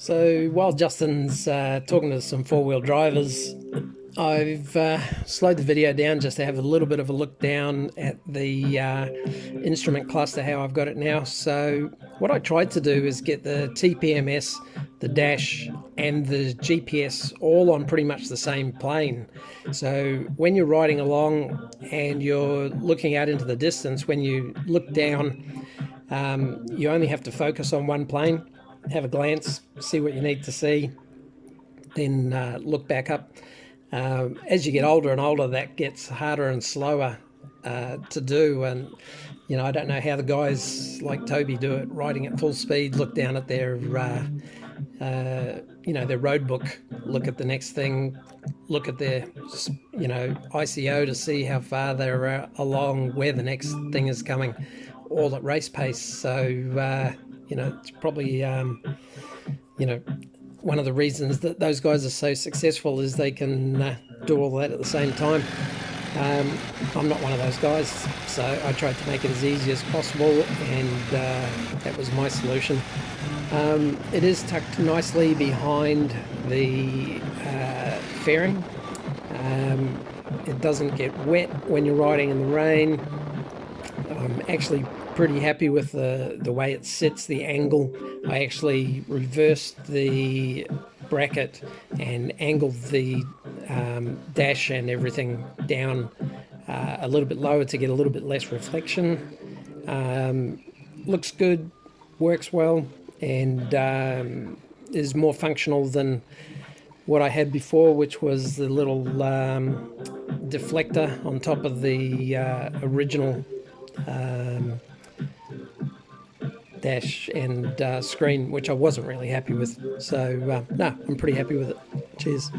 So while Justin's talking to some four-wheel drivers, I've slowed the video down just to have a little bit of a look down at the instrument cluster, how I've got it now. So what I tried to do is get the TPMS, the dash, and the GPS all on pretty much the same plane. So when you're riding along and you're looking out into the distance, when you look down, you only have to focus on one plane, have a glance, see what you need to see, then look back up. As you get older and older, that gets harder and slower to do. And, I don't know how the guys like Toby do it, riding at full speed, look down at their road book, look at the next thing, look at their, ICO to see how far they're along, where the next thing is coming, all at race pace. So, it's probably, one of the reasons that those guys are so successful is they can do all that at the same time. I'm not one of those guys, so I tried to make it as easy as possible, and that was my solution. It is tucked nicely behind the fairing. It doesn't get wet when you're riding in the rain. I'm actually pretty happy with the way it sits, the angle. I actually reversed the bracket and angled the dash and everything down a little bit lower to get a little bit less reflection. Looks good, works well, and is more functional than what I had before, which was the little deflector on top of the original dash and screen, which I wasn't really happy with. So no, I'm pretty happy with it. Cheers.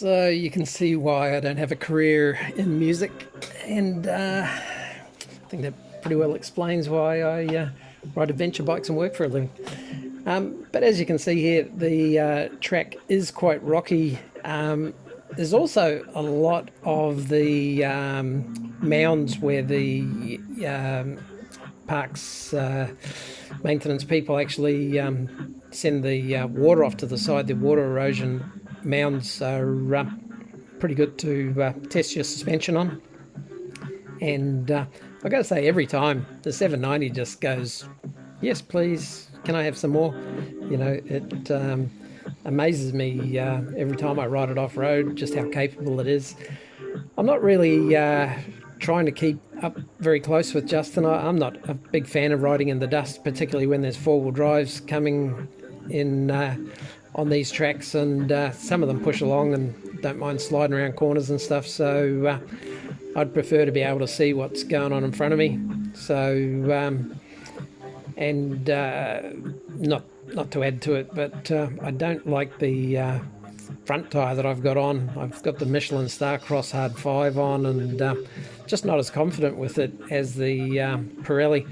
So you can see why I don't have a career in music, and I think that pretty well explains why I ride adventure bikes and work for a living. But as you can see here, the track is quite rocky. There's also a lot of the mounds where the parks maintenance people actually send the water off to the side. The water erosion mounds are pretty good to test your suspension on. And I got to say, every time the 790 just goes, yes, please, can I have some more? You know, it amazes me every time I ride it off road just how capable it is. I'm not really trying to keep up very close with Justin. I'm not a big fan of riding in the dust, particularly when there's four-wheel drives coming in on these tracks, and some of them push along and don't mind sliding around corners and stuff. So I'd prefer to be able to see what's going on in front of me. So and not to add to it, but I don't like the front tyre that I've got on. I've got the Michelin Starcross Hard 5 on, and just not as confident with it as the Pirelli.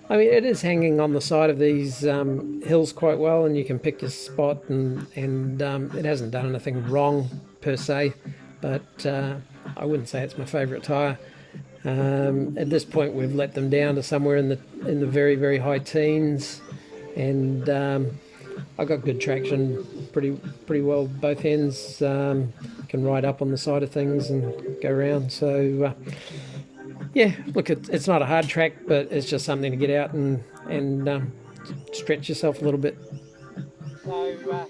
I mean, it is hanging on the side of these hills quite well, and you can pick your spot, and it hasn't done anything wrong per se, but I wouldn't say it's my favourite tyre. At this point, we've let them down to somewhere in the very, very high teens, and I got good traction, pretty well both ends. Can ride up on the side of things and go around. So yeah, look, it's not a hard track, but it's just something to get out and stretch yourself a little bit. So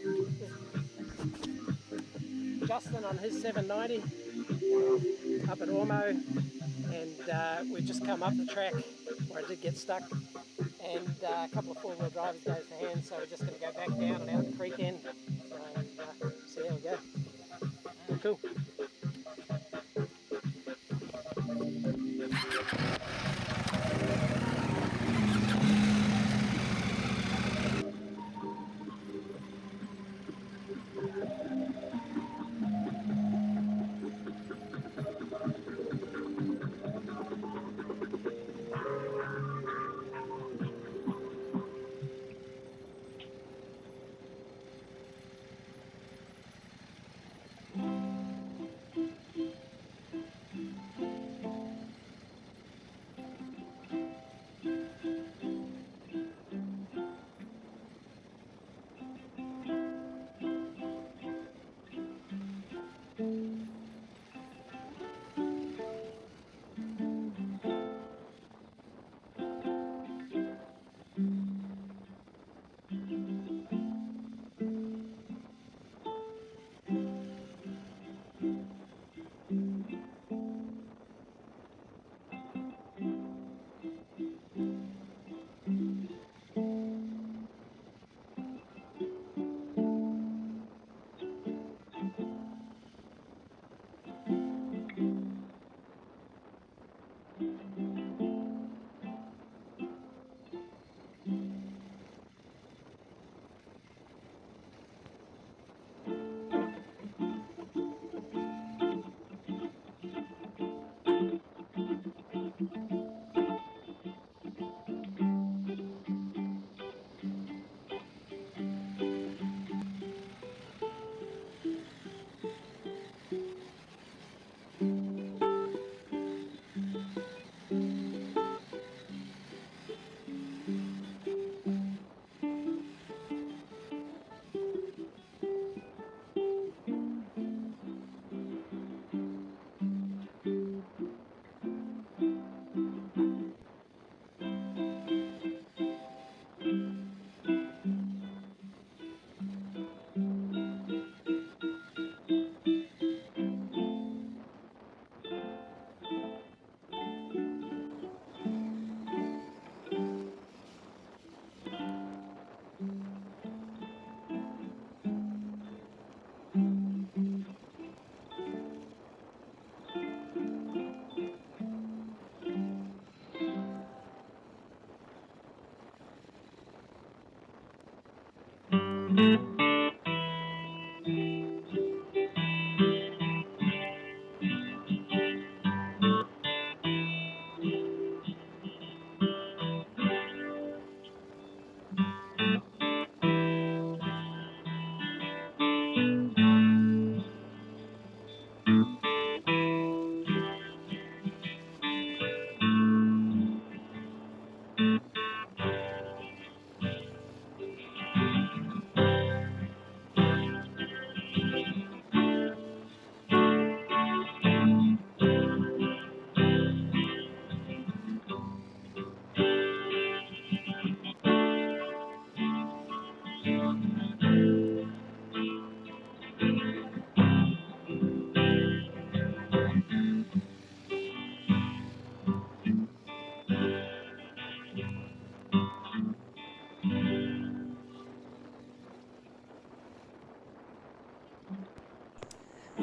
Justin on his 790 up at Ormeau, and we've just come up the track where I did get stuck, and a couple of four-wheel drivers goes to hand, so we're just going to go back down and out the creek end. So there we go. Cool.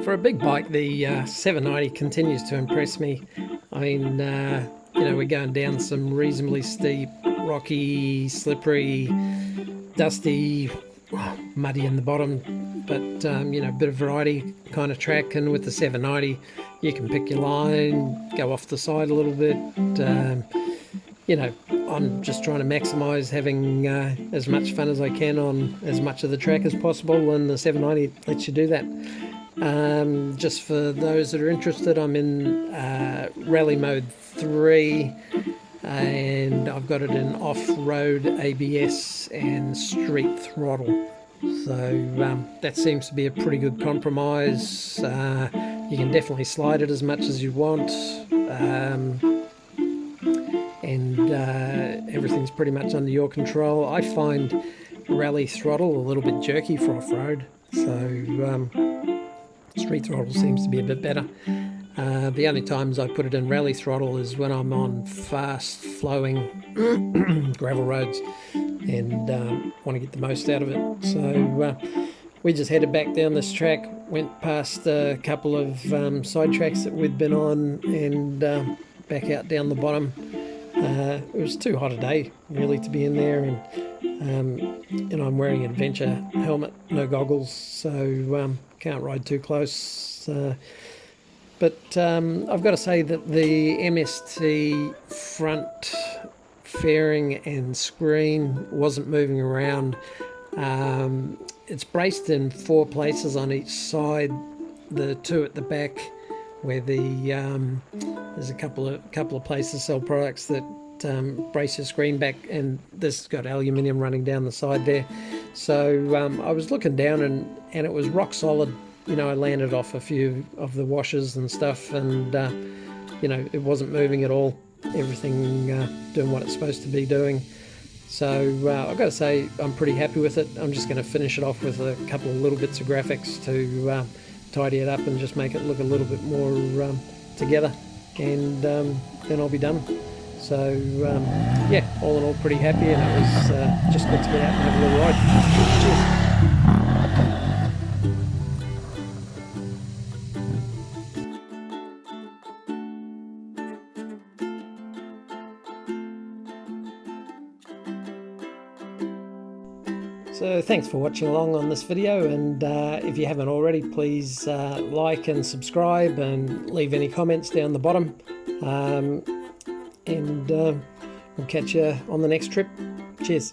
For a big bike, the 790 continues to impress me. I mean, you know, we're going down some reasonably steep, rocky, slippery, dusty, muddy in the bottom, but you know, a bit of variety kind of track. And with the 790, you can pick your line, go off the side a little bit. You know, I'm just trying to maximise having as much fun as I can on as much of the track as possible, and the 790 lets you do that. Just for those that are interested, I'm in rally mode 3, and I've got it in off-road ABS and street throttle. So that seems to be a pretty good compromise. You can definitely slide it as much as you want, and everything's pretty much under your control. I find rally throttle a little bit jerky for off-road, so street throttle seems to be a bit better. The only times I put it in rally throttle is when I'm on fast flowing gravel roads and want to get the most out of it. So we just headed back down this track, went past a couple of side tracks that we'd been on, and back out down the bottom. It was too hot a day really to be in there, and you know, I'm wearing an adventure helmet, no goggles, so can't ride too close. But I've got to say that the MST front fairing and screen wasn't moving around. It's braced in 4 places on each side. The 2 at the back, where there's a couple of places sell products that brace your screen back, and this has got aluminium running down the side there. So I was looking down, and it was rock solid. You know, I landed off a few of the washers and stuff, and you know, it wasn't moving at all. Everything doing what it's supposed to be doing. So I've got to say, I'm pretty happy with it. I'm just going to finish it off with a couple of little bits of graphics to tidy it up and just make it look a little bit more together, and then I'll be done. So yeah, all in all, pretty happy, and it was just good to get out and have a little ride. Cheers. So thanks for watching along on this video, and if you haven't already, please like and subscribe and leave any comments down the bottom, and we'll catch you on the next trip. Cheers.